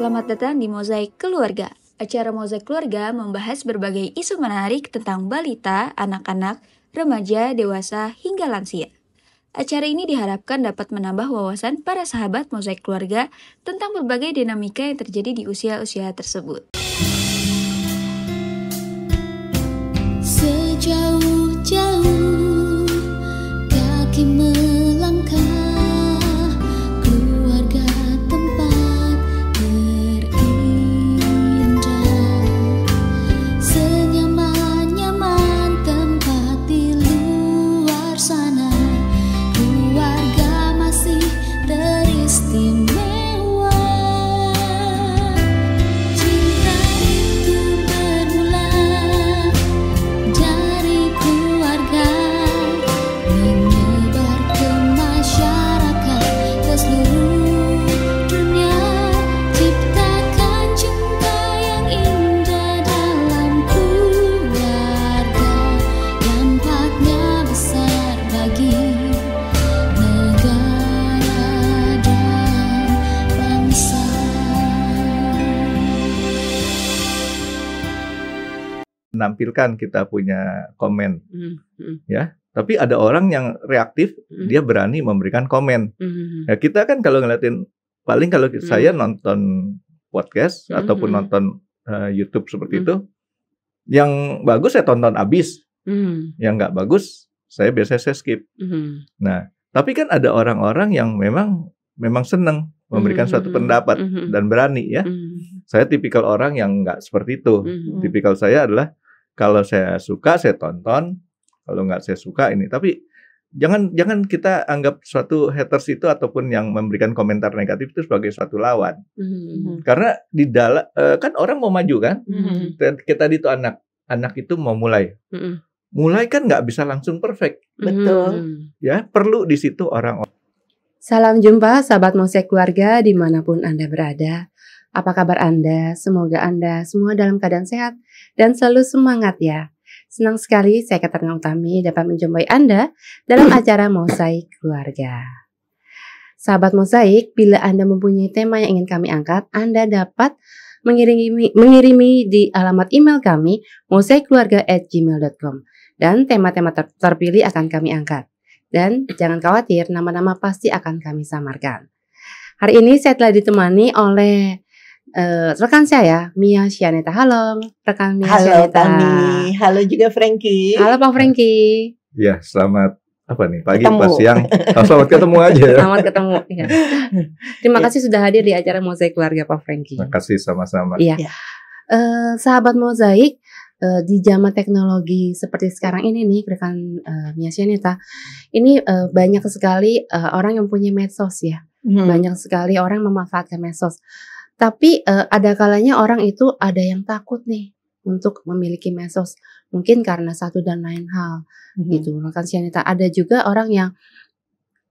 Selamat datang di Mozaik Keluarga. Acara Mozaik Keluarga membahas berbagai isu menarik tentang balita, anak-anak, remaja, dewasa, hingga lansia. Acara ini diharapkan dapat menambah wawasan para sahabat Mozaik Keluarga tentang berbagai dinamika yang terjadi di usia-usia tersebut. Sejauh-jauh kaki melangkah, keluarga tempat terindah, senyaman-nyaman tempat di luar sana, keluarga masih teristimewa. Cinta itu bermula dari keluarga, menyebar ke masyarakat, ke seluruh dunia. Ciptakan cinta yang indah dalam keluarga, dampaknya besar bagi negara dan bangsa. Menampilkan kita punya komen, ya. Tapi ada orang yang reaktif, dia berani memberikan komen. Ya, kita kan kalau ngeliatin, paling kalau saya nonton podcast ataupun nonton YouTube seperti itu, yang bagus saya tonton habis, yang nggak bagus saya biasanya skip. Nah, tapi kan ada orang-orang yang memang senang memberikan suatu pendapat dan berani, ya. Saya tipikal orang yang nggak seperti itu. Tipikal saya adalah kalau saya suka saya tonton, kalau nggak saya suka ini. Tapi jangan kita anggap suatu haters itu ataupun yang memberikan komentar negatif itu sebagai suatu lawan. Karena di dalam kan orang mau maju kan. Kita itu anak itu mau mulai. Mulai kan nggak bisa langsung perfect. Betul. Ya, perlu di situ orang. Salam jumpa sahabat Mozaik Keluarga dimanapun Anda berada. Apa kabar Anda? Semoga Anda semua dalam keadaan sehat dan selalu semangat ya. Senang sekali saya Katarina Utami dapat menjumpai Anda dalam acara Mozaik Keluarga. Sahabat Mozaik, bila Anda mempunyai tema yang ingin kami angkat, Anda dapat mengirimi di alamat email kami mozaikkeluarga@gmail.com, dan tema-tema terpilih akan kami angkat. Dan jangan khawatir, nama-nama pasti akan kami samarkan. Hari ini saya telah ditemani oleh rekan saya, Mia Syaneta. Halo, rekan Mia Halo Syaneta. Tami, halo juga Frankie. Halo Pak Frankie. Ya, selamat pagi, Ketemu. pas siang. Selamat ketemu aja. Selamat ketemu. Ya. Terima kasih sudah hadir di acara Mozaik Keluarga Pak Frankie. Terima kasih sama-sama. Iya. Ya. Sahabat Mozaik, di zaman teknologi seperti sekarang ini nih, rekan Mia Syaneta, ini banyak sekali orang yang punya medsos ya. Banyak sekali orang memanfaatkan medsos. Tapi ada kalanya orang itu ada yang takut nih untuk memiliki medsos. Mungkin karena satu dan lain hal gitu. Rekan Syaneta, ada juga orang yang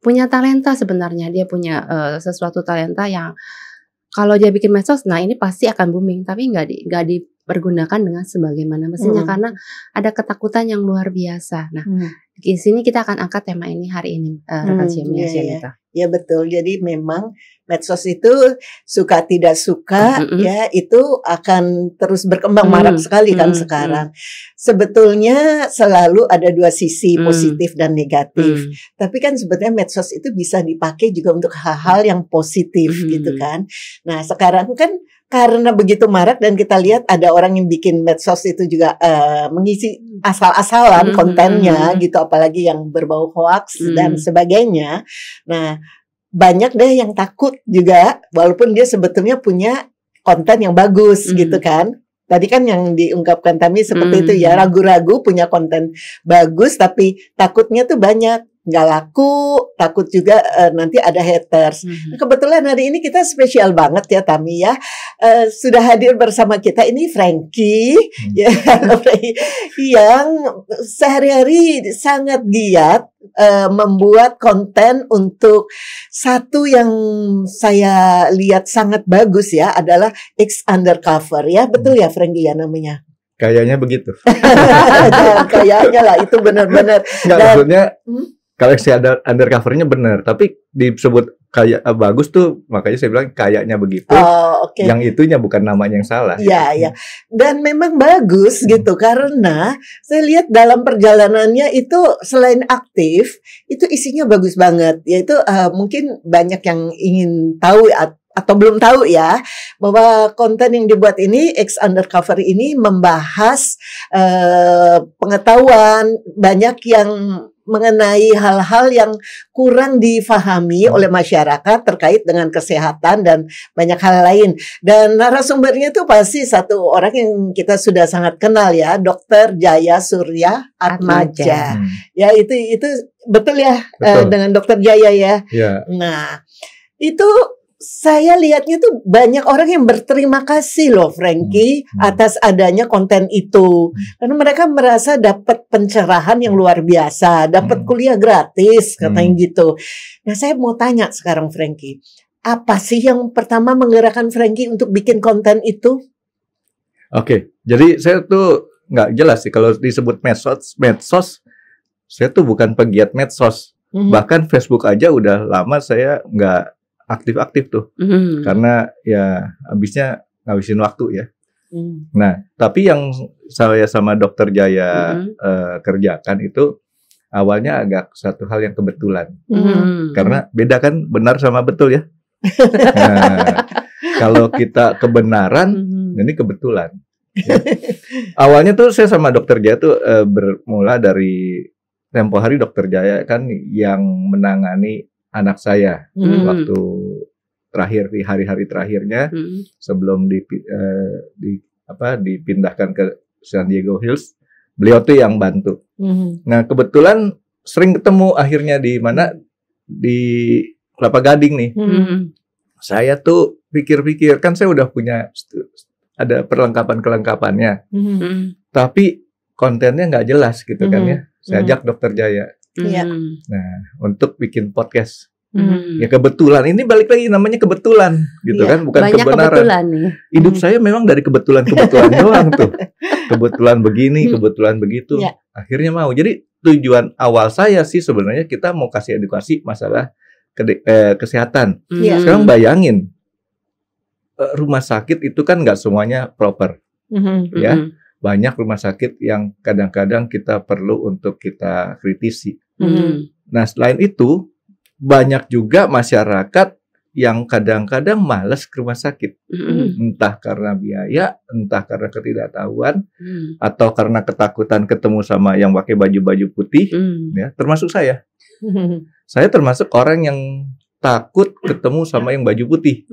punya talenta sebenarnya. Dia punya sesuatu talenta yang kalau dia bikin medsos, nah ini pasti akan booming. Tapi nggak dipergunakan dengan sebagaimana mestinya karena ada ketakutan yang luar biasa. Nah, di sini kita akan angkat tema ini hari ini, rekan Mia Syaneta. Ya betul. Jadi memang medsos itu suka tidak suka ya itu akan terus berkembang marak sekali kan sekarang. Sebetulnya selalu ada dua sisi, positif dan negatif. Tapi kan sebetulnya medsos itu bisa dipakai juga untuk hal-hal yang positif gitu kan. Nah, sekarang kan karena begitu marak dan kita lihat ada orang yang bikin medsos itu juga mengisi asal-asalan kontennya gitu, apalagi yang berbau hoax dan sebagainya. Nah, banyak deh yang takut juga walaupun dia sebetulnya punya konten yang bagus gitu kan. Tadi kan yang diungkapkan Tami seperti itu ya, ragu-ragu punya konten bagus tapi takutnya tuh banyak, nggak laku, takut juga nanti ada haters. Kebetulan hari ini kita spesial banget ya Tami ya, sudah hadir bersama kita ini Frankie ya, yang sehari-hari sangat giat membuat konten untuk satu yang saya lihat sangat bagus ya adalah X Undercover ya, betul ya Frankie ya namanya? Kayaknya begitu. Kayaknya lah itu benar-benar. Nggak, maksudnya kalau si ada undercovernya benar, tapi disebut kayak bagus tuh, makanya saya bilang kayaknya begitu. Oh, oke. Yang itunya bukan namanya yang salah. Iya, iya. Dan memang bagus gitu karena saya lihat dalam perjalanannya itu selain aktif, itu isinya bagus banget. Yaitu mungkin banyak yang ingin tahu atau belum tahu ya, bahwa konten yang dibuat ini, X Undercover ini membahas pengetahuan banyak yang mengenai hal-hal yang kurang difahami oleh masyarakat terkait dengan kesehatan dan banyak hal lain. Dan narasumbernya itu pasti satu orang yang kita sudah sangat kenal ya, Dr. Jaya Surya Atmaja. Ya, itu betul ya, dengan Dr. Jaya ya. Ya. Nah, itu saya lihatnya tuh banyak orang yang berterima kasih loh Frankie atas adanya konten itu. Karena mereka merasa dapat pencerahan yang luar biasa, dapat kuliah gratis katanya gitu. Nah, saya mau tanya sekarang Frankie, apa sih yang pertama menggerakkan Frankie untuk bikin konten itu? Oke, jadi saya tuh nggak jelas sih kalau disebut medsos, saya tuh bukan pegiat medsos. Bahkan Facebook aja udah lama saya nggak aktif-aktif tuh, karena ya habisnya ngabisin waktu ya. Nah, tapi yang saya sama Dokter Jaya kerjakan itu awalnya agak satu hal yang kebetulan, karena beda kan benar sama betul ya. Nah, kalau kita kebenaran, ini kebetulan. Ya. Awalnya tuh saya sama Dokter Jaya tuh bermula dari tempo hari Dokter Jaya kan yang menangani anak saya waktu terakhir di hari-hari terakhirnya sebelum dipindahkan ke San Diego Hills, beliau tuh yang bantu. Nah, kebetulan sering ketemu akhirnya di mana, di Kelapa Gading nih. Saya tuh pikir-pikir, kan saya udah punya ada perlengkapan-kelengkapannya, tapi kontennya nggak jelas gitu kan ya. Saya ajak Dokter Jaya. Nah, untuk bikin podcast. Ya kebetulan, ini balik lagi namanya kebetulan gitu kan, bukan banyak kebenaran. Kebetulan, nih. Hidup saya memang dari kebetulan-kebetulan doang tuh. Kebetulan begini, kebetulan begitu. Akhirnya mau. Jadi tujuan awal saya sih sebenarnya kita mau kasih edukasi masalah kesehatan. Sekarang bayangin, rumah sakit itu kan nggak semuanya proper. Ya. Banyak rumah sakit yang kadang-kadang kita perlu untuk kita kritisi. Nah, selain itu, banyak juga masyarakat yang kadang-kadang malas ke rumah sakit. Entah karena biaya, entah karena ketidaktahuan, atau karena ketakutan ketemu sama yang pakai baju-baju putih. Ya, termasuk saya. Saya termasuk orang yang takut ketemu sama yang baju putih.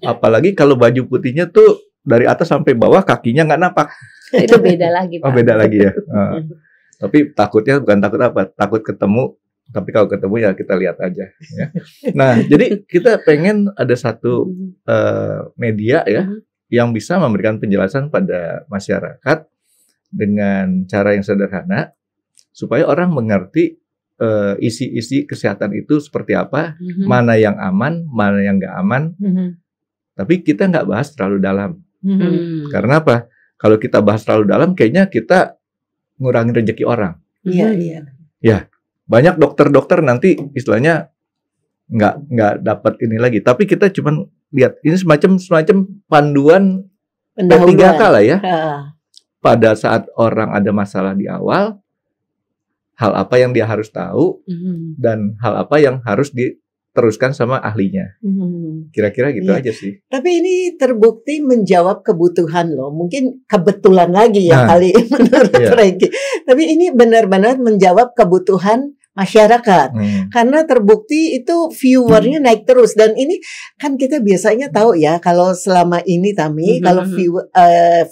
Apalagi kalau baju putihnya tuh dari atas sampai bawah kakinya nggak napak. Itu beda lagi, Pak. Oh, beda lagi ya. Tapi takutnya bukan takut apa, takut ketemu. Tapi kalau ketemu ya kita lihat aja. Ya. Nah, jadi kita pengen ada satu media ya yang bisa memberikan penjelasan pada masyarakat dengan cara yang sederhana supaya orang mengerti isi-isi kesehatan itu seperti apa, mana yang aman, mana yang nggak aman. Tapi kita nggak bahas terlalu dalam. Karena apa? Kalau kita bahas terlalu dalam, kayaknya kita ngurangin rezeki orang. Ya, banyak dokter-dokter nanti istilahnya nggak dapat ini lagi. Tapi kita cuman lihat ini semacam panduan P3K lah ya. Pada saat orang ada masalah di awal, hal apa yang dia harus tahu dan hal apa yang harus diteruskan sama ahlinya. Kira-kira gitu aja sih. Tapi ini terbukti menjawab kebutuhan loh. Mungkin kebetulan lagi ya kali menurut Frankie. Tapi ini benar-benar menjawab kebutuhan masyarakat. Karena terbukti itu viewernya naik terus. Dan ini kan kita biasanya tahu ya, kalau selama ini Tami, kalau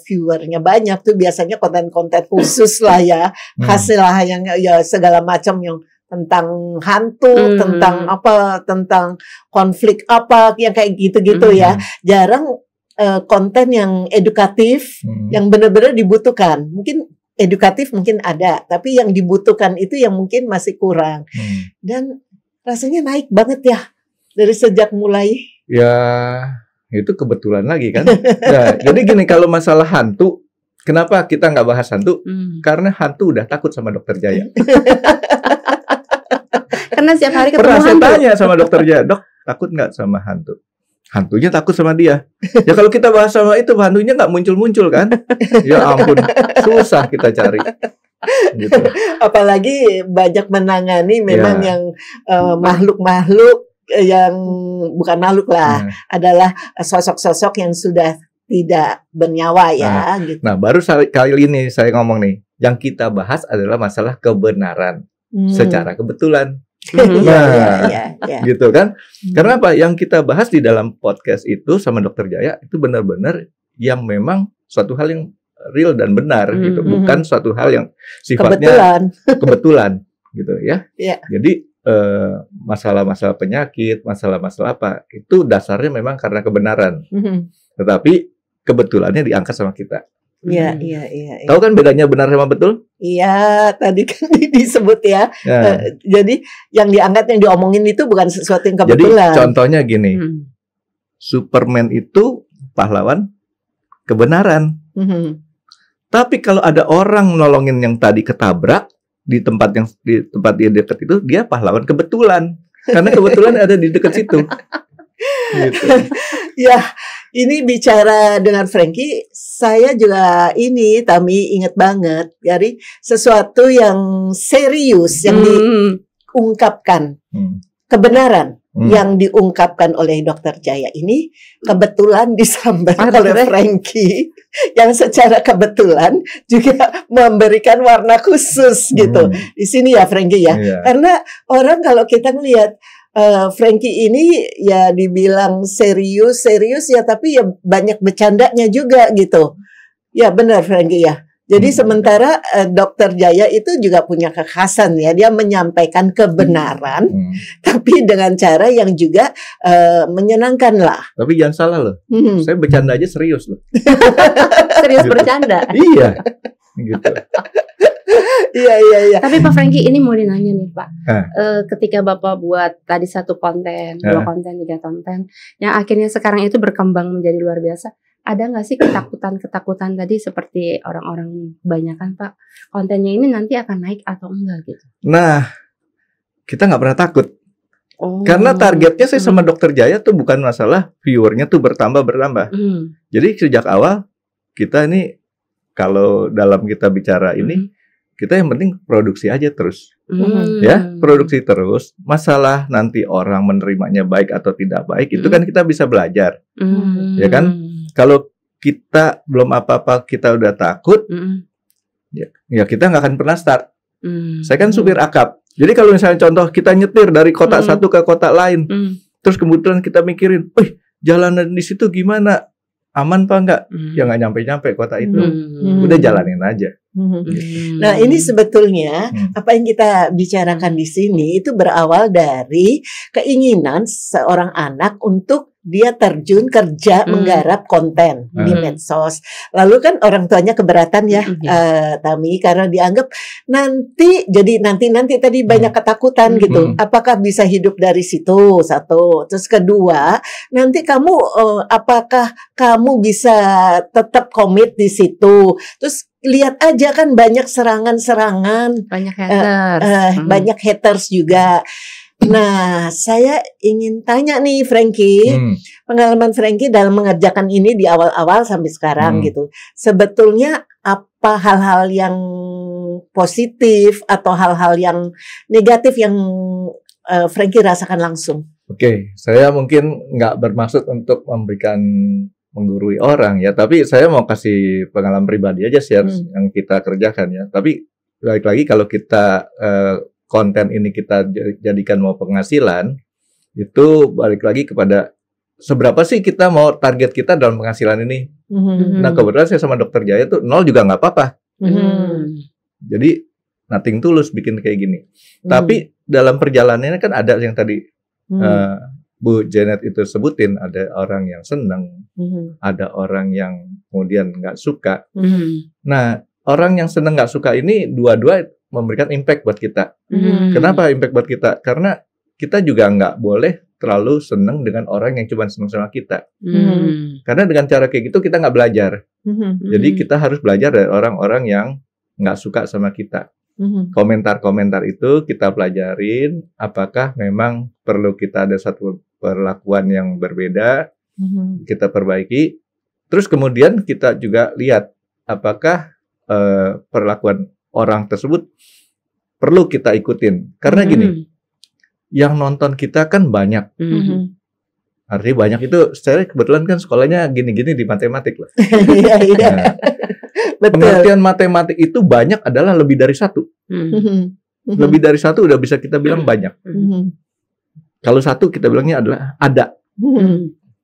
viewernya banyak tuh biasanya konten-konten khusus lah ya. Hasil lah yang ya segala macam yang tentang hantu, tentang apa, tentang konflik apa, yang kayak gitu-gitu ya. Jarang konten yang edukatif, yang benar-benar dibutuhkan. Mungkin edukatif mungkin ada, tapi yang dibutuhkan itu yang mungkin masih kurang. Dan rasanya naik banget ya dari sejak mulai. Ya, itu kebetulan lagi kan. Nah, jadi gini, kalau masalah hantu, kenapa kita nggak bahas hantu? Karena hantu udah takut sama Dokter Jaya. Karena setiap hari ketemu Pernah saya hantu. tanya sama dokter Jaya, dok takut nggak sama hantu? Hantunya takut sama dia. Ya kalau kita bahas sama itu, hantunya nggak muncul-muncul kan? Ya ampun, susah kita cari. Gitu. Apalagi banyak menangani memang Ya. yang makhluk-makhluk yang bukan makhluk lah, adalah sosok-sosok yang sudah tidak bernyawa ya. Gitu. Nah, baru kali ini saya ngomong nih, yang kita bahas adalah masalah kebenaran secara kebetulan. Ya. Gitu kan? Karena apa? Yang kita bahas di dalam podcast itu sama Dokter Jaya itu benar-benar yang memang suatu hal yang real dan benar gitu, bukan suatu hal yang sifatnya kebetulan gitu ya. Jadi masalah-masalah penyakit, masalah-masalah apa itu dasarnya memang karena kebenaran. Tetapi kebetulannya diangkat sama kita. Iya. Tahu kan bedanya benar sama betul? Iya, tadi kan disebut ya. Jadi yang diangkat, yang diomongin itu bukan sesuatu yang kebetulan. Jadi contohnya gini, Superman itu pahlawan kebenaran. Tapi kalau ada orang nolongin yang tadi ketabrak di tempat dia dekat itu, dia pahlawan kebetulan. Karena kebetulan ada di dekat situ. Gitu. Ya, ini bicara dengan Frankie, saya juga Tami ingat banget dari sesuatu yang serius yang diungkapkan, kebenaran yang diungkapkan oleh Dokter Jaya ini kebetulan disampaikan oleh Frankie yang secara kebetulan juga memberikan warna khusus gitu di sini ya Frankie ya. Karena orang kalau kita melihat Frankie ini ya dibilang serius ya, tapi ya banyak bercandanya juga gitu. Ya benar Frankie ya. Jadi sementara Dokter Jaya itu juga punya kekhasan ya, dia menyampaikan kebenaran, tapi dengan cara yang juga menyenangkan lah. Tapi jangan salah loh, saya bercanda aja serius loh. Serius gitu. Bercanda. Iya, gitu. Iya. Tapi Pak Frankie ini mau dinanya nih Pak, ketika Bapak buat tadi 1 konten, 2 konten, 3 konten, yang akhirnya sekarang itu berkembang menjadi luar biasa. Ada nggak sih ketakutan tadi seperti orang-orang kebanyakan Pak, kontennya ini nanti akan naik atau enggak gitu? Nah, kita nggak pernah takut. Karena targetnya saya sama Dokter Jaya tuh bukan masalah viewernya tuh bertambah. Jadi sejak awal kita ini kalau dalam kita bicara ini, kita yang penting produksi aja terus. Ya, produksi terus. Masalah nanti orang menerimanya baik atau tidak baik, itu kan kita bisa belajar. Ya kan? Kalau kita belum apa-apa, kita udah takut, ya kita nggak akan pernah start. Saya kan supir akap. Jadi kalau misalnya contoh kita nyetir dari kota satu ke kota lain, terus kemudian kita mikirin, jalanan di situ gimana? Aman apa enggak? Ya nggak nyampe-nyampe kota itu. Udah jalanin aja. Nah ini sebetulnya apa yang kita bicarakan di sini itu berawal dari keinginan seorang anak untuk dia terjun kerja menggarap konten di medsos. Lalu kan orang tuanya keberatan ya, Tami, karena dianggap nanti tadi banyak ketakutan gitu. Apakah bisa hidup dari situ? Satu. Terus kedua, nanti kamu apakah kamu bisa tetap komit di situ? Terus lihat aja kan banyak serangan-serangan, banyak haters, banyak haters juga. Nah, saya ingin tanya nih Frankie, pengalaman Frankie dalam mengerjakan ini di awal-awal sampai sekarang gitu. Sebetulnya apa hal-hal yang positif atau hal-hal yang negatif yang Frankie rasakan langsung? Oke, saya mungkin nggak bermaksud untuk menggurui orang ya, tapi saya mau kasih pengalaman pribadi aja share yang kita kerjakan ya. Tapi balik lagi kalau kita konten ini kita jadikan mau penghasilan, itu balik lagi kepada seberapa sih kita mau target kita dalam penghasilan ini. Nah kebetulan saya sama Dokter Jaya tuh 0 juga nggak apa-apa. Jadi nothing tulus bikin kayak gini. Tapi dalam perjalanannya kan ada yang tadi Bu Janet itu sebutin, ada orang yang senang, ada orang yang kemudian nggak suka. Nah orang yang senang nggak suka ini dua-dua memberikan impact buat kita. Kenapa impact buat kita? Karena kita juga nggak boleh terlalu senang dengan orang yang cuma senang sama kita. Karena dengan cara kayak gitu kita nggak belajar. Jadi kita harus belajar dari orang-orang yang nggak suka sama kita. Komentar-komentar itu kita pelajarin, apakah memang perlu kita ada satu perlakuan yang berbeda, kita perbaiki. Terus kemudian kita juga lihat apakah perlakuan orang tersebut perlu kita ikutin. Karena gini, yang nonton kita kan banyak. Artinya banyak itu, saya kebetulan kan sekolahnya gini-gini di matematik loh. Iya, iya. Nah, Betul. pengertian matematik itu banyak adalah lebih dari satu. Lebih dari satu udah bisa kita bilang banyak. Kalau satu kita bilangnya adalah ada.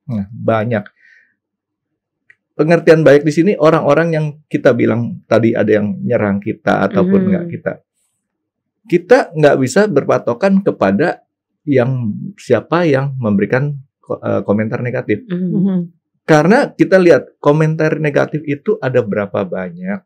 Nah, banyak. Pengertian baik di sini orang-orang yang kita bilang tadi ada yang nyerang kita ataupun enggak kita. Kita nggak bisa berpatokan kepada siapa yang memberikan komentar negatif. Karena kita lihat komentar negatif itu ada berapa banyak.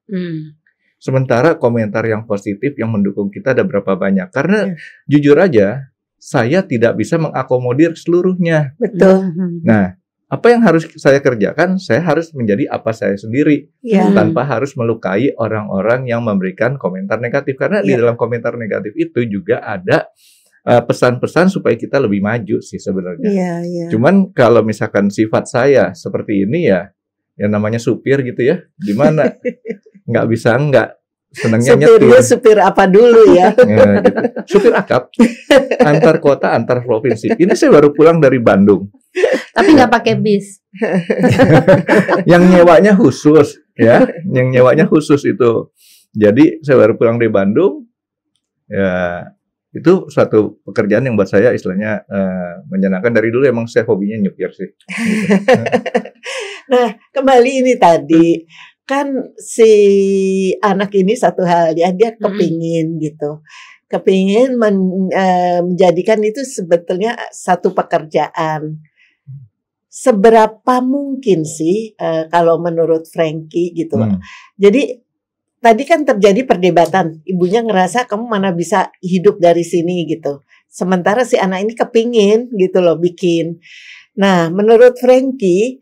Sementara komentar yang positif yang mendukung kita ada berapa banyak. Karena jujur aja, saya tidak bisa mengakomodir seluruhnya. Betul. Nah, apa yang harus saya kerjakan? Saya harus menjadi apa saya sendiri. Ya. Tanpa harus melukai orang-orang yang memberikan komentar negatif. Karena di dalam komentar negatif itu juga ada pesan-pesan supaya kita lebih maju sih sebenarnya. Iya, iya. Cuman kalau misalkan sifat saya seperti ini ya, yang namanya supir gitu ya, gimana? Nggak bisa nggak senangnya Supirnya nyetir. supir apa dulu ya? Ya, gitu. Supir akap, antar kota, antar provinsi. Ini saya baru pulang dari Bandung. Tapi nggak pakai bis. Yang nyewanya khusus, ya, yang nyewanya khusus itu. Jadi saya baru pulang dari Bandung, ya. Itu suatu pekerjaan yang buat saya istilahnya menyenangkan. Dari dulu emang saya hobinya nyupir sih. Gitu. Nah, kembali ini tadi kan si anak ini satu hal ya, dia kepingin gitu, kepingin menjadikan itu sebetulnya satu pekerjaan. Seberapa mungkin sih kalau menurut Frankie gitu? Jadi tadi kan terjadi perdebatan, ibunya ngerasa kamu mana bisa hidup dari sini gitu. Sementara si anak ini kepingin gitu loh bikin. Nah, menurut Frankie,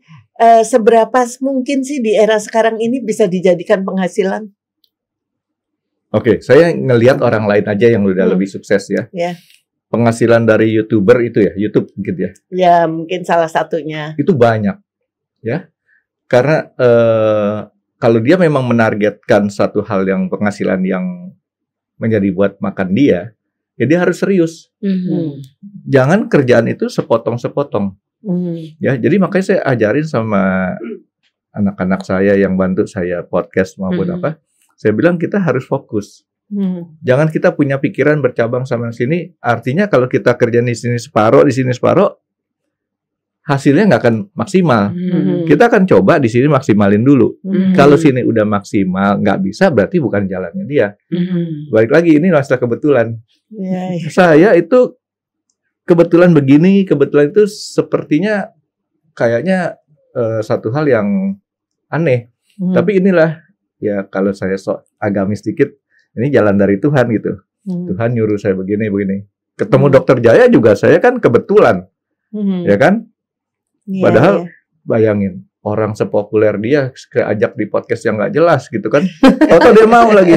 seberapa mungkin sih di era sekarang ini bisa dijadikan penghasilan? Oke, saya ngelihat orang lain aja yang udah lebih sukses ya. Ya. Penghasilan dari YouTuber itu ya, YouTube gitu ya. Ya, mungkin salah satunya. Itu banyak ya. Karena kalau dia memang menargetkan satu hal yang penghasilan yang menjadi buat makan dia, ya dia harus serius. Jangan kerjaan itu sepotong-sepotong. Ya, jadi makanya saya ajarin sama anak-anak saya yang bantu saya podcast maupun apa, saya bilang kita harus fokus. Jangan kita punya pikiran bercabang sama sini. Artinya kalau kita kerja di sini separuh, di sini separuh, hasilnya nggak akan maksimal. Kita akan coba di sini maksimalin dulu. Kalau sini udah maksimal, nggak bisa, berarti bukan jalannya dia. Balik lagi, ini masalah kebetulan. Saya itu kebetulan begini, kebetulan itu sepertinya kayaknya satu hal yang aneh. Tapi inilah, ya kalau saya sok agamis dikit, ini jalan dari Tuhan gitu. Tuhan nyuruh saya begini. Ketemu Dokter Jaya juga saya kan kebetulan. Ya kan? Padahal bayangin orang sepopuler dia ajak di podcast yang nggak jelas gitu kan, atau dia mau lagi,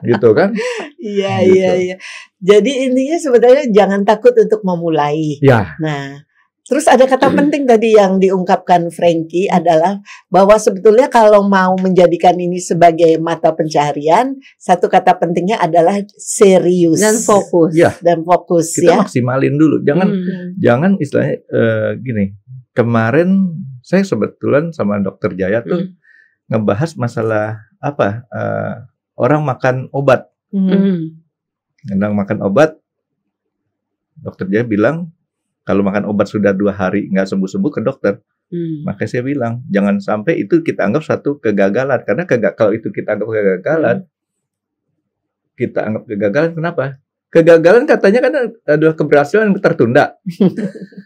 gitu kan? Iya. Jadi intinya sebenarnya jangan takut untuk memulai. Ya. Nah, terus ada kata penting tadi yang diungkapkan Frankie adalah bahwa sebetulnya kalau mau menjadikan ini sebagai mata pencaharian, satu kata pentingnya adalah serius Dan fokus. Ya. Dan fokus Kita ya. maksimalin dulu, jangan istilahnya gini. Kemarin saya kebetulan sama Dokter Jaya tuh ngebahas masalah apa? Orang makan obat. Sedang makan obat, Dokter Jaya bilang kalau makan obat sudah 2 hari nggak sembuh-sembuh ke dokter. Makanya saya bilang jangan sampai itu kita anggap satu kegagalan, karena kalau itu kita anggap kegagalan, kenapa? Kegagalan katanya kan adalah keberhasilan yang tertunda.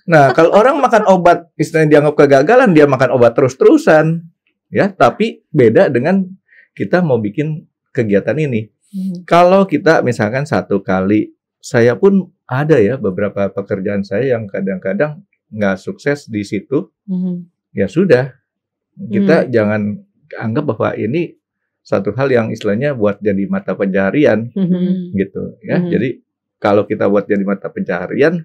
Nah, kalau orang makan obat istilahnya dianggap kegagalan, dia makan obat terus-terusan, ya. Tapi beda dengan kita mau bikin kegiatan ini. Kalau kita misalkan satu kali, saya pun ada ya beberapa pekerjaan saya yang kadang-kadang nggak sukses di situ. Ya sudah, kita jangan anggap bahwa ini satu hal yang istilahnya buat jadi mata pencaharian gitu ya. Jadi kalau kita buat jadi mata pencaharian,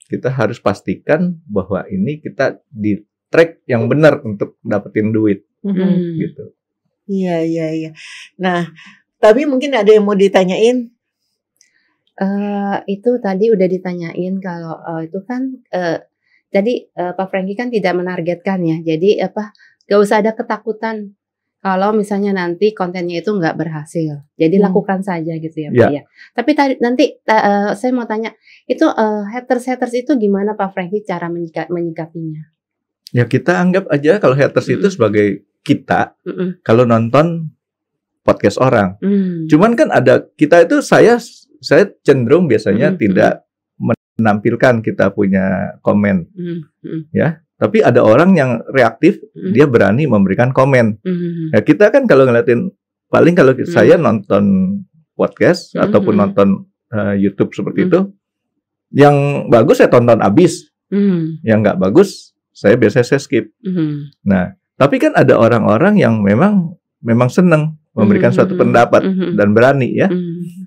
kita harus pastikan bahwa ini kita di track yang benar untuk dapetin duit gitu. Iya. Nah, tapi mungkin ada yang mau ditanyain? Itu tadi udah ditanyain kalau itu kan jadi Pak Franky kan tidak menargetkan ya. Jadi gak usah ada ketakutan kalau misalnya nanti kontennya itu nggak berhasil. Jadi lakukan saja gitu ya Pak ya. Tapi nanti saya mau tanya, itu haters itu gimana Pak Franky cara menyikapinya? Ya kita anggap aja kalau haters itu sebagai kita kalau nonton podcast orang. Cuman kan ada kita itu saya cenderung biasanya tidak menampilkan kita punya komen, ya. Tapi ada orang yang reaktif, dia berani memberikan komen. Ya kita kan kalau ngeliatin, paling kalau saya nonton podcast ataupun nonton YouTube seperti itu, yang bagus saya tonton abis, yang nggak bagus saya biasanya skip. Nah, tapi kan ada orang-orang yang memang senang memberikan suatu pendapat dan berani ya.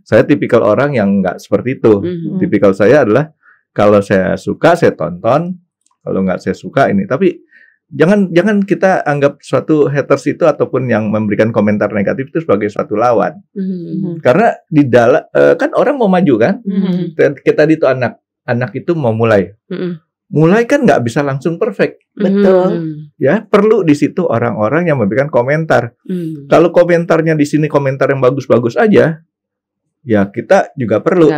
Saya tipikal orang yang nggak seperti itu. Tipikal saya adalah kalau saya suka saya tonton, kalau nggak saya suka ini. Tapi jangan kita anggap suatu haters itu ataupun yang memberikan komentar negatif itu sebagai suatu lawan. Karena di dalam kan orang mau maju kan. Kita itu anak itu mau mulai. Mulai kan nggak bisa langsung perfect. Betul. Ya, perlu di situ orang-orang yang memberikan komentar. Kalau komentarnya di sini komentar yang bagus-bagus aja, ya kita juga perlu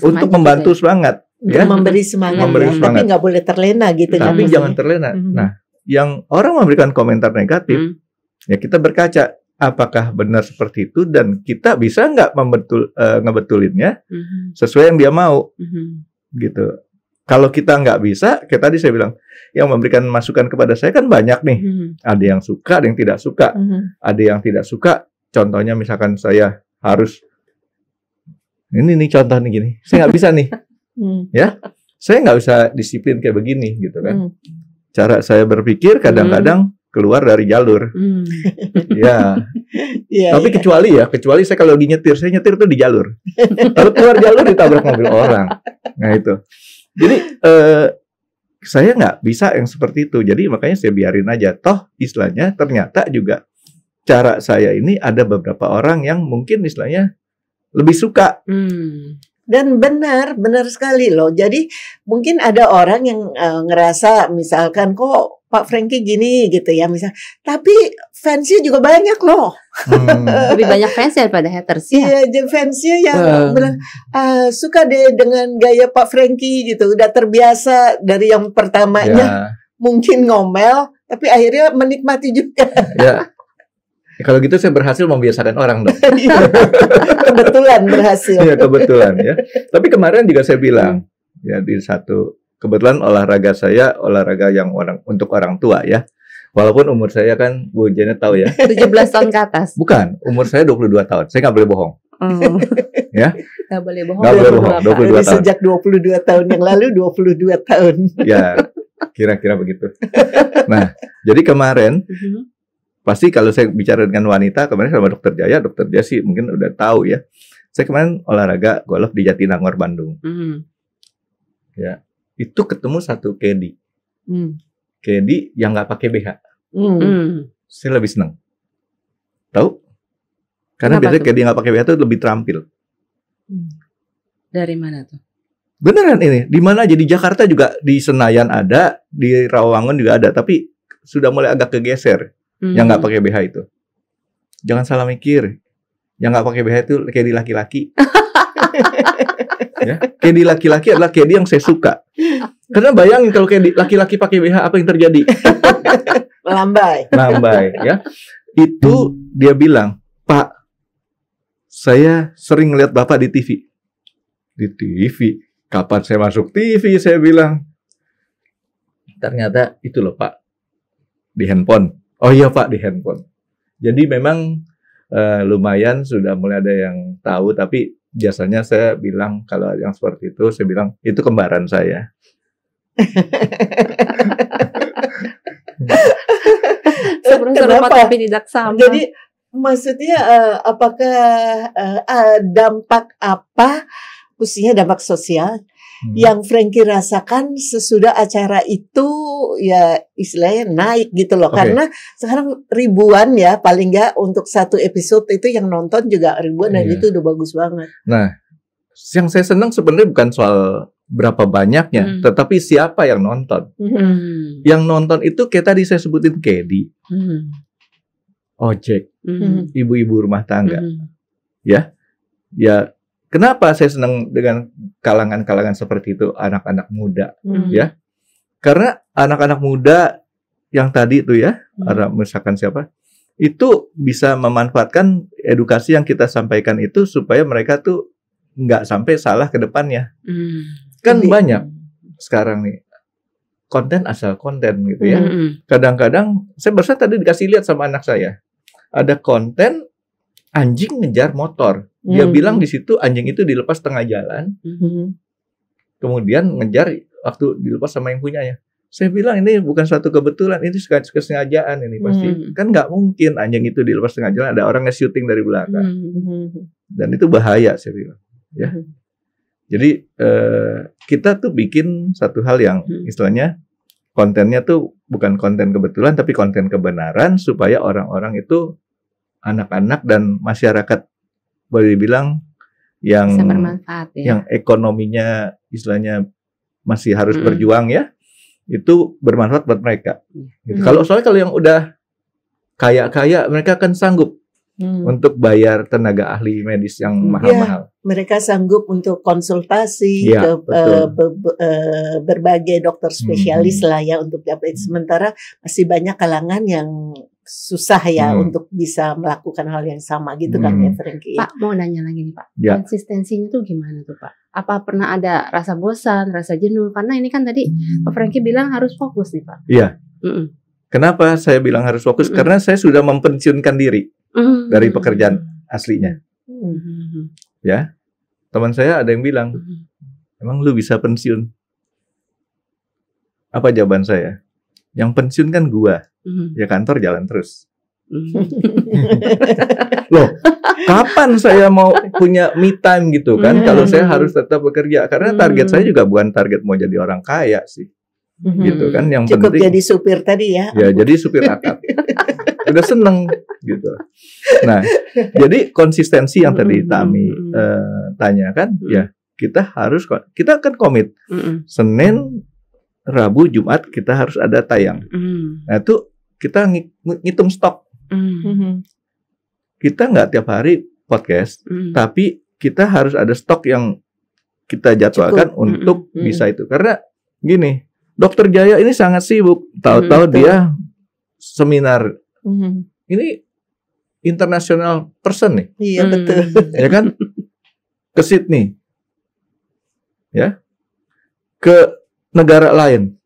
untuk membantu semangat. Ya, memberi semangat. Tapi nggak boleh terlena gitu. Tapi jangan terlena. Nah, yang orang memberikan komentar negatif, ya kita berkaca apakah benar seperti itu dan kita bisa nggak ngebetulinnya sesuai yang dia mau, gitu. Kalau kita nggak bisa, kayak tadi saya bilang, yang memberikan masukan kepada saya kan banyak nih. Ada yang suka, ada yang tidak suka. Ada yang tidak suka, contohnya misalkan saya harus, ini nih contoh nih gini, saya nggak bisa nih. Ya, saya nggak bisa disiplin kayak begini gitu kan. Cara saya berpikir kadang-kadang keluar dari jalur. Tapi kecuali saya kalau lagi nyetir, saya nyetir tuh di jalur. Kalau keluar jalur ditabrak mobil orang. Nah itu. Jadi saya nggak bisa yang seperti itu. Jadi makanya saya biarin aja. Toh istilahnya ternyata juga cara saya ini ada beberapa orang yang mungkin istilahnya lebih suka. Dan benar sekali loh. Jadi mungkin ada orang yang ngerasa misalkan kok Pak Franky gini gitu ya misal. Tapi fansnya juga banyak loh. Lebih banyak fans daripada haters ya. Iya, fansnya yang bilang suka deh dengan gaya Pak Franky gitu. Udah terbiasa dari yang pertamanya mungkin ngomel, tapi akhirnya menikmati juga. Ya. Kalau gitu saya berhasil membiasakan orang dong. Kebetulan berhasil. Iya kebetulan ya. Tapi kemarin juga saya bilang ya di satu kebetulan olahraga saya olahraga yang untuk orang tua ya. Walaupun umur saya kan Bu Janet tahu ya. 17 tahun ke atas. Bukan, umur saya 22 tahun. Saya nggak boleh bohong. Ya. Nggak boleh bohong. Nggak boleh bohong. 22 tahun. Sejak 22 tahun yang lalu 22 tahun. Ya, kira-kira begitu. Nah, jadi kemarin pasti kalau saya bicara dengan wanita, kemarin sama Dokter Jaya sih mungkin udah tahu ya. Saya kemarin olahraga golf di Jatinangor, Bandung. Ya, itu ketemu satu Kedi. Kedi yang nggak pakai BH. Saya lebih senang. Tahu? Karena biasanya Kedi yang nggak pakai BH itu lebih terampil. Dari mana tuh? Beneran ini, di mana aja di Jakarta juga, di Senayan ada, di Rawamangun juga ada, tapi sudah mulai agak kegeser. Yang nggak pakai BH itu, jangan salah mikir. Yang nggak pakai BH itu Kedi laki-laki. Ya, Kedi laki-laki adalah Kedi yang saya suka. Karena bayangin kalau Kedi laki-laki pakai BH apa yang terjadi? Lambai, ya. Itu dia bilang, Pak, saya sering lihat Bapak di TV. Di TV? Kapan saya masuk TV? Saya bilang. Ternyata itu loh Pak, di handphone. Oh iya Pak, di handphone. Jadi memang lumayan sudah mulai ada yang tahu, tapi biasanya saya bilang kalau yang seperti itu, saya bilang itu kembaran saya. Kenapa? Tapi tidak sama. Jadi Maksudnya apakah dampak apa, khususnya dampak sosial yang Frankie rasakan sesudah acara itu ya istilahnya naik gitu loh. Karena sekarang ribuan ya, paling nggak untuk satu episode itu yang nonton juga ribuan dan itu udah bagus banget. Nah, yang saya senang sebenarnya bukan soal berapa banyaknya, tetapi siapa yang nonton. Yang nonton itu kayak tadi saya sebutin Kedi, ojek, ibu-ibu rumah tangga, ya. Kenapa saya senang dengan kalangan-kalangan seperti itu, anak-anak muda, ya? Karena anak-anak muda yang tadi itu ya, misalkan siapa, itu bisa memanfaatkan edukasi yang kita sampaikan itu supaya mereka tuh nggak sampai salah ke depannya. Kan banyak sekarang nih konten asal konten gitu ya. Kadang-kadang saya barusan tadi dikasih lihat sama anak saya, ada konten anjing ngejar motor. Dia bilang di situ anjing itu dilepas tengah jalan, kemudian ngejar waktu dilepas sama yang punyanya. Saya bilang ini bukan suatu kebetulan, ini kesengajaan ini pasti. Kan nggak mungkin anjing itu dilepas tengah jalan, ada orang nge-shooting dari belakang. Dan itu bahaya saya bilang. Ya. Jadi kita tuh bikin satu hal yang istilahnya kontennya tuh bukan konten kebetulan tapi konten kebenaran supaya orang-orang itu anak-anak dan masyarakat boleh dibilang yang bisa bermanfaat ya. Yang ekonominya istilahnya masih harus berjuang ya, itu bermanfaat buat mereka. Gitu. Soalnya kalau yang udah kaya-kaya mereka akan sanggup untuk bayar tenaga ahli medis yang mahal-mahal. Mereka sanggup untuk konsultasi ke berbagai dokter spesialis lah ya untuk dapat. Sementara masih banyak kalangan yang susah ya untuk bisa melakukan hal yang sama gitu kan ya Frankie. Pak mau nanya lagi nih Pak, konsistensinya tuh gimana tuh Pak? Apa pernah ada rasa bosan, rasa jenuh? Karena ini kan tadi Pak Frankie bilang harus fokus nih Pak. Iya. Kenapa saya bilang harus fokus? Karena saya sudah mempensiunkan diri dari pekerjaan aslinya. Ya, teman saya ada yang bilang, emang lu bisa pensiun? Apa jawaban saya? Yang pensiun kan gua, ya kantor jalan terus. Loh, kapan saya mau punya me time gitu kan? Kalau saya harus tetap bekerja, karena target saya juga bukan target mau jadi orang kaya sih, gitu kan? Yang cukup penting jadi supir tadi ya. Ya, jadi supir akap. Udah seneng gitu. Nah, jadi konsistensi yang tadi Tami tanyakan, ya kita kan komit. Senin, Rabu, Jumat kita harus ada tayang. Nah itu kita ngitung stok. Kita nggak tiap hari podcast, tapi kita harus ada stok yang kita jadwalkan untuk bisa itu. Karena gini, Dokter Jaya ini sangat sibuk. Tahu-tahu dia seminar. Ini international person nih. Iya betul. Ya kan? Ke Sydney. Ya. Ke negara lain.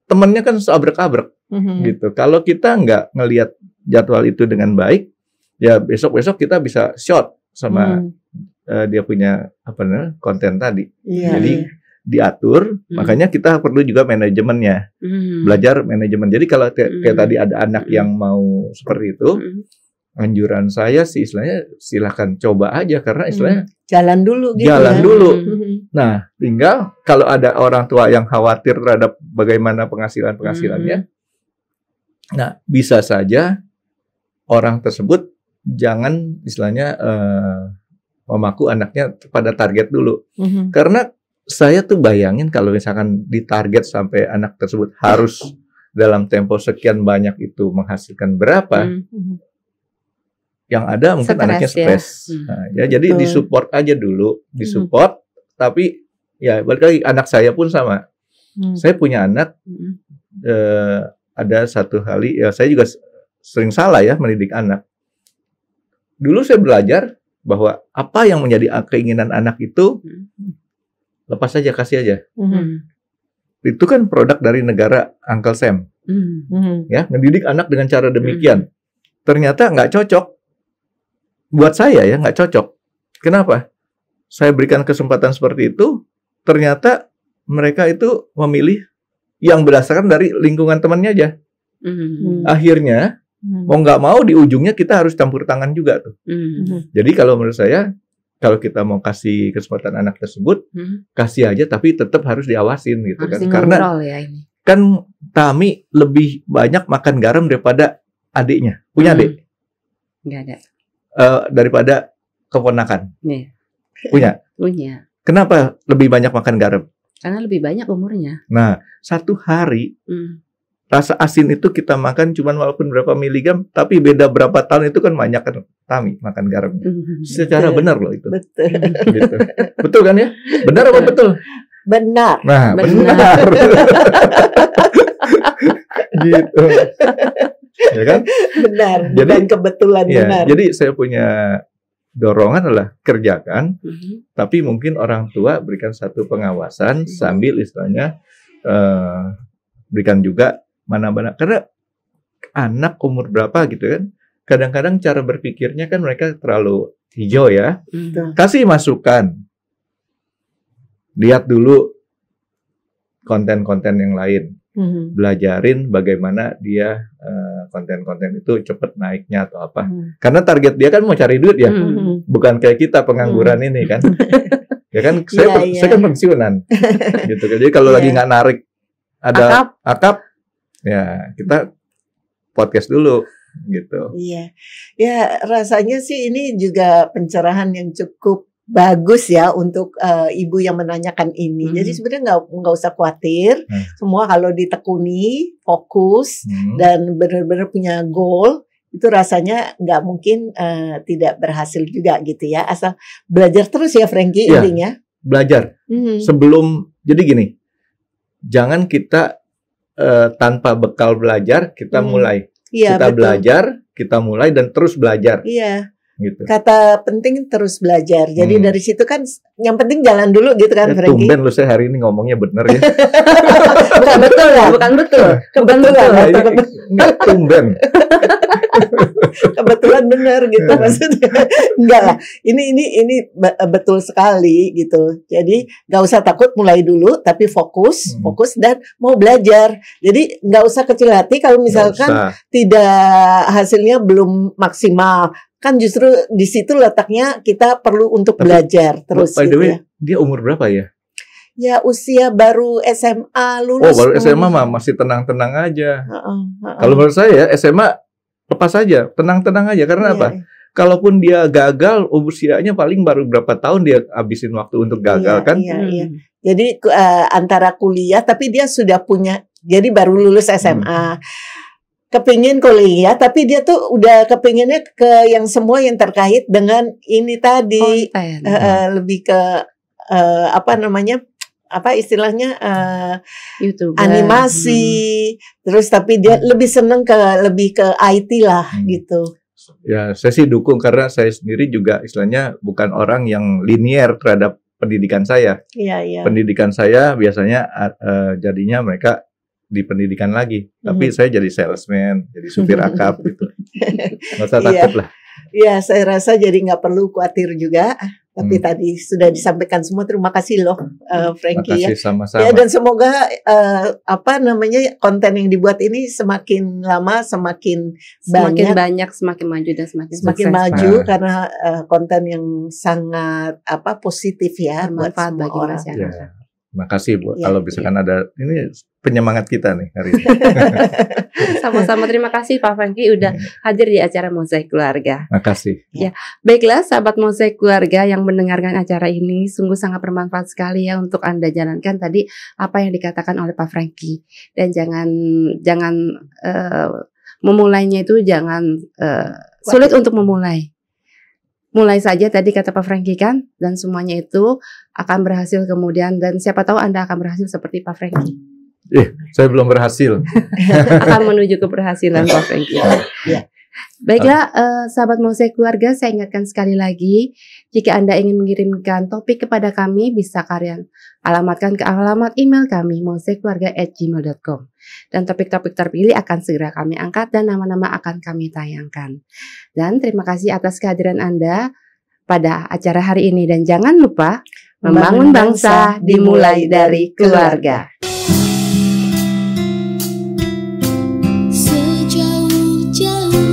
Temennya kan seabrek-abrek. Gitu. Kalau kita nggak ngelihat jadwal itu dengan baik, ya besok-besok kita bisa short sama dia punya konten tadi. Jadi diatur, makanya kita perlu juga manajemennya, belajar manajemen. Jadi kalau kayak tadi ada anak yang mau seperti itu, anjuran saya sih istilahnya silahkan coba aja, karena istilahnya jalan dulu gitu. Jalan dulu. Nah, tinggal kalau ada orang tua yang khawatir terhadap bagaimana penghasilannya, nah bisa saja orang tersebut jangan istilahnya memaku anaknya pada target dulu, karena saya tuh bayangin kalau misalkan ditarget sampai anak tersebut harus dalam tempo sekian banyak itu menghasilkan berapa, yang ada mungkin anaknya stres. Nah, ya jadi disupport aja dulu, disupport. Tapi ya balik lagi, anak saya pun sama. Saya punya anak, ada satu kali ya saya juga sering salah ya mendidik anak. Dulu saya belajar bahwa apa yang menjadi keinginan anak itu lepas aja, kasih aja. Itu kan produk dari negara Uncle Sam. Ya, mendidik anak dengan cara demikian. Ternyata nggak cocok. Buat saya ya, nggak cocok. Kenapa? Saya berikan kesempatan seperti itu, ternyata mereka itu memilih yang berdasarkan dari lingkungan temannya aja. Akhirnya, Mau nggak mau di ujungnya kita harus campur tangan juga tuh. Jadi kalau menurut saya, kalau kita mau kasih kesempatan anak tersebut, kasih aja tapi tetap harus diawasin gitu kan. Karena ya ini. kan Tami lebih banyak makan garam daripada adiknya. Punya adik? Nggak ada. Daripada keponakan. Nih. Punya? Punya. Kenapa lebih banyak makan garam? Karena lebih banyak umurnya. Nah, satu hari rasa asin itu kita makan cuman walaupun berapa miligram, tapi beda berapa tahun itu kan banyak kan Tami makan garamnya. Secara benar loh itu. Betul. Gitu. Betul kan ya? Benar apa betul? Benar. Nah, benar. Gitu. Ya kan? Benar. Jadi, bukan kebetulan ya, benar. jadi saya punya dorongan adalah kerjakan, tapi mungkin orang tua berikan satu pengawasan sambil istilahnya berikan juga mana-mana, karena anak umur berapa gitu kan, kadang-kadang cara berpikirnya kan mereka terlalu hijau ya. Kasih masukan, lihat dulu konten-konten yang lain, belajarin bagaimana dia konten-konten itu cepat naiknya atau apa. Karena target dia kan mau cari duit ya, bukan kayak kita pengangguran ini kan. Ya kan, saya kan pensiunan, gitu. Jadi kalau lagi nggak narik ada akap, ya kita podcast dulu, gitu. Iya, ya rasanya sih ini juga pencerahan yang cukup bagus ya untuk ibu yang menanyakan ini. Jadi sebenarnya nggak usah khawatir. Semua kalau ditekuni, fokus dan benar-benar punya goal, itu rasanya nggak mungkin tidak berhasil juga gitu ya. Asal belajar terus ya, Frankie, ya, intinya. Belajar. Sebelum, jadi gini, jangan kita tanpa bekal belajar kita mulai. Ya, kita betul. belajar, kita mulai dan terus belajar. Iya. Gitu. Kata penting terus belajar. Jadi dari situ kan yang penting jalan dulu gitu kan, Frankie. Tumben lu saya hari ini ngomongnya bener ya. Bukan betul ya? Bukan betul. Kebetulan. Enggak tumben. Kebetulan benar gitu maksudnya. Enggak lah. Ini betul sekali gitu. Jadi nggak usah takut, mulai dulu tapi fokus dan mau belajar. Jadi nggak usah kecil hati kalau misalkan tidak, hasilnya belum maksimal. Kan justru di situ letaknya kita perlu untuk belajar terus. By the way, gitu ya. dia umur berapa ya? Ya usia baru SMA lulus. Oh, baru SMA mah masih tenang-tenang aja. Kalau menurut saya SMA lepas aja, tenang-tenang aja. Karena apa? Kalaupun dia gagal, usianya paling baru berapa tahun dia habisin waktu untuk gagal kan? Iya. Jadi antara kuliah tapi dia sudah punya, jadi baru lulus SMA. Kepingin kuliah, tapi dia tuh udah kepinginnya ke yang semua yang terkait dengan ini tadi, lebih ke apa namanya, apa istilahnya, YouTuber, animasi, terus tapi dia lebih seneng lebih ke IT lah gitu. Ya, saya sih dukung karena saya sendiri juga istilahnya bukan orang yang linier terhadap pendidikan saya. Iya. Pendidikan saya biasanya jadinya mereka di pendidikan lagi, tapi saya jadi salesman, jadi supir akap gitu. Nggak usah takut lah. Iya, saya rasa jadi nggak perlu khawatir juga. Tapi tadi sudah disampaikan semua. Terima kasih loh, Frankie. Terima kasih sama-sama. Ya, dan semoga apa namanya, konten yang dibuat ini semakin lama semakin banyak, semakin maju dan semakin sukses. maju karena konten yang sangat positif ya, buat semua bagi orang. masyarakat. Ya. Makasih Bu, kalau misalkan ada ini penyemangat kita nih hari ini. Sama-sama, terima kasih Pak Frankie udah hadir di acara Mozaik Keluarga. Makasih. Ya, baiklah sahabat Mozaik Keluarga yang mendengarkan acara ini, sungguh sangat bermanfaat sekali ya untuk Anda jalankan tadi apa yang dikatakan oleh Pak Frankie, dan jangan memulainya itu jangan sulit untuk memulai. Mulai saja tadi kata Pak Frankie kan, dan semuanya itu akan berhasil kemudian, dan siapa tahu Anda akan berhasil seperti Pak Frankie. Saya belum berhasil. Akan menuju keberhasilan Pak Frankie. Baiklah, sahabat Mozaik Keluarga, saya ingatkan sekali lagi, jika Anda ingin mengirimkan topik kepada kami, bisa kalian alamatkan ke alamat email kami mozaikkeluarga@gmail.com. Dan topik-topik terpilih akan segera kami angkat dan nama-nama akan kami tayangkan. Dan terima kasih atas kehadiran Anda pada acara hari ini, dan jangan lupa membangun bangsa dimulai dari keluarga. Sejauh-jauh